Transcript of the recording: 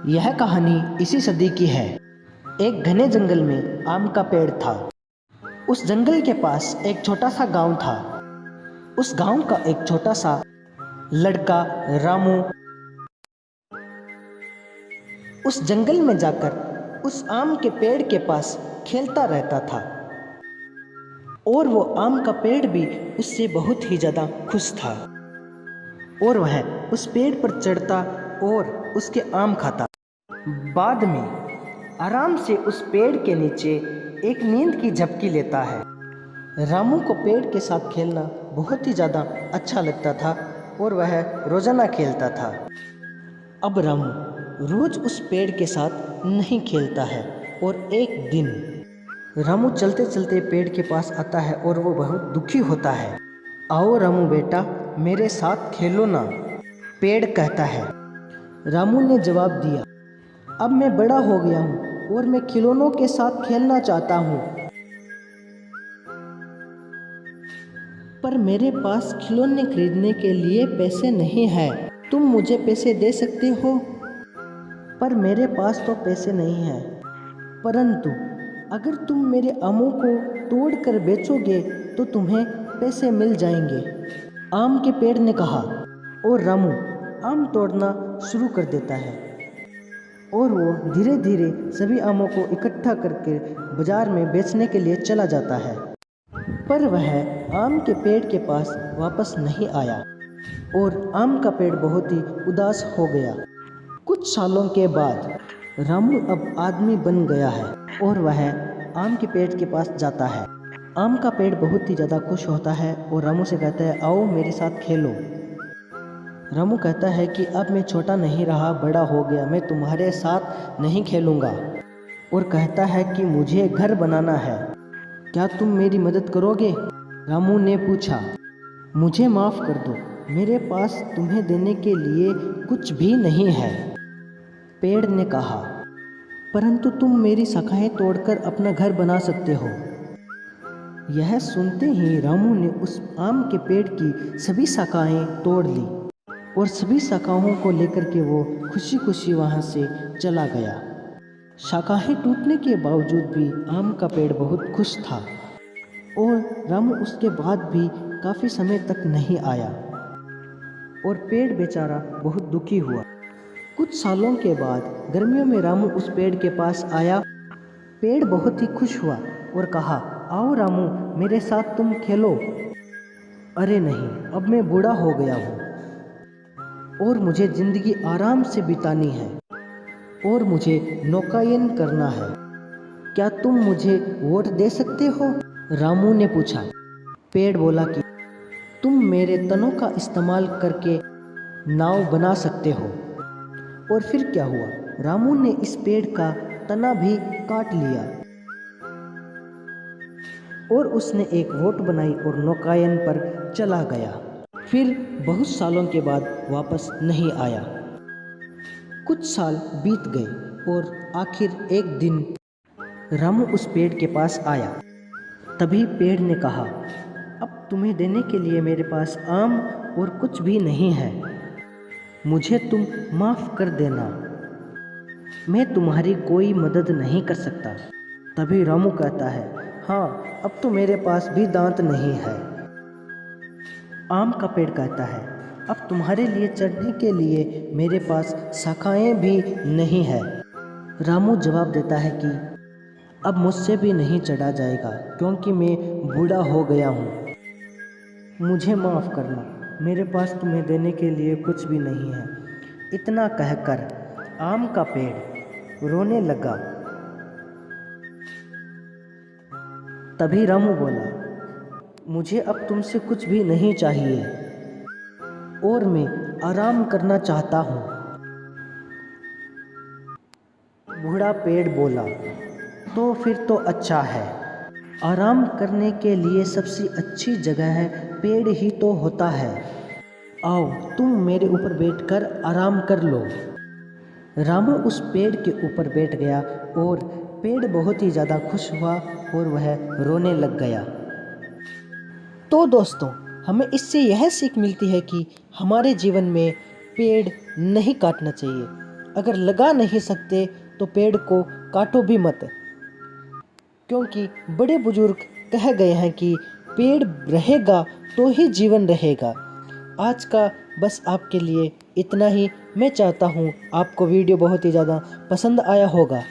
यह कहानी इसी सदी की है। एक घने जंगल में आम का पेड़ था। उस जंगल के पास एक छोटा सा गांव था। उस गांव का एक छोटा सा लड़का रामू उस जंगल में जाकर उस आम के पेड़ के पास खेलता रहता था और वो आम का पेड़ भी उससे बहुत ही ज़्यादा खुश था और वह उस पेड़ पर चढ़ता और उसके आम खाता। बाद में आराम से उस पेड़ के नीचे एक नींद की झपकी लेता है। रामू को पेड़ के साथ खेलना बहुत ही ज़्यादा अच्छा लगता था और वह रोज़ाना खेलता था। अब रामू रोज़ उस पेड़ के साथ नहीं खेलता है और एक दिन रामू चलते चलते पेड़ के पास आता है और वो बहुत दुखी होता है। आओ रामू बेटा, मेरे साथ खेलो ना, पेड़ कहता है। रामू ने जवाब दिया, अब मैं बड़ा हो गया हूँ और मैं खिलौनों के साथ खेलना चाहता हूँ, पर मेरे पास खिलौने खरीदने के लिए पैसे नहीं हैं। तुम मुझे पैसे दे सकते हो? पर मेरे पास तो पैसे नहीं हैं, परंतु अगर तुम मेरे आमों को तोड़कर बेचोगे तो तुम्हें पैसे मिल जाएंगे, आम के पेड़ ने कहा। और रामू आम तोड़ना शुरू कर देता है और वो धीरे धीरे सभी आमों को इकट्ठा करके बाजार में बेचने के लिए चला जाता है। पर वह आम के पेड़ के पास वापस नहीं आया और आम का पेड़ बहुत ही उदास हो गया। कुछ सालों के बाद रामू अब आदमी बन गया है और वह आम के पेड़ के पास जाता है। आम का पेड़ बहुत ही ज़्यादा खुश होता है और रामू से कहता है, आओ मेरे साथ खेलो। रामू कहता है कि अब मैं छोटा नहीं रहा, बड़ा हो गया, मैं तुम्हारे साथ नहीं खेलूँगा। और कहता है कि मुझे घर बनाना है, क्या तुम मेरी मदद करोगे? रामू ने पूछा, मुझे माफ़ कर दो, मेरे पास तुम्हें देने के लिए कुछ भी नहीं है, पेड़ ने कहा, परंतु तुम मेरी शाखाएं तोड़कर अपना घर बना सकते हो। यह सुनते ही रामू ने उस आम के पेड़ की सभी शाखाएं तोड़ ली और सभी शाखाओं को लेकर के वो खुशी खुशी वहाँ से चला गया। शाखाएं टूटने के बावजूद भी आम का पेड़ बहुत खुश था और रामू उसके बाद भी काफ़ी समय तक नहीं आया और पेड़ बेचारा बहुत दुखी हुआ। कुछ सालों के बाद गर्मियों में रामू उस पेड़ के पास आया। पेड़ बहुत ही खुश हुआ और कहा, आओ रामू मेरे साथ तुम खेलो। अरे नहीं, अब मैं बूढ़ा हो गया हूँ और मुझे ज़िंदगी आराम से बितानी है और मुझे नौकायन करना है, क्या तुम मुझे वोट दे सकते हो? रामू ने पूछा। पेड़ बोला कि तुम मेरे तनों का इस्तेमाल करके नाव बना सकते हो। और फिर क्या हुआ, रामू ने इस पेड़ का तना भी काट लिया और उसने एक वोट बनाई और नौकायन पर चला गया। फिर बहुत सालों के बाद वापस नहीं आया। कुछ साल बीत गए और आखिर एक दिन रामू उस पेड़ के पास आया। तभी पेड़ ने कहा, अब तुम्हें देने के लिए मेरे पास आम और कुछ भी नहीं है, मुझे तुम माफ़ कर देना, मैं तुम्हारी कोई मदद नहीं कर सकता। तभी रामू कहता है, हाँ अब तो मेरे पास भी दांत नहीं है। आम का पेड़ कहता है, अब तुम्हारे लिए चढ़ने के लिए मेरे पास शाखाएं भी नहीं है। रामू जवाब देता है कि अब मुझसे भी नहीं चढ़ा जाएगा क्योंकि मैं बूढ़ा हो गया हूँ, मुझे माफ़ करना, मेरे पास तुम्हें देने के लिए कुछ भी नहीं है। इतना कहकर आम का पेड़ रोने लगा। तभी रामू बोला, मुझे अब तुमसे कुछ भी नहीं चाहिए और मैं आराम करना चाहता हूँ। बूढ़ा पेड़ बोला, तो फिर तो अच्छा है, आराम करने के लिए सबसे अच्छी जगह है पेड़ ही तो होता है, आओ तुम मेरे ऊपर बैठकर आराम कर लो। रामू उस पेड़ के ऊपर बैठ गया और पेड़ बहुत ही ज़्यादा खुश हुआ और वह रोने लग गया। तो दोस्तों, हमें इससे यह सीख मिलती है कि हमारे जीवन में पेड़ नहीं काटना चाहिए। अगर लगा नहीं सकते तो पेड़ को काटो भी मत, क्योंकि बड़े बुजुर्ग कह गए हैं कि पेड़ रहेगा तो ही जीवन रहेगा। आज का बस आपके लिए इतना ही। मैं चाहता हूँ आपको वीडियो बहुत ही ज़्यादा पसंद आया होगा।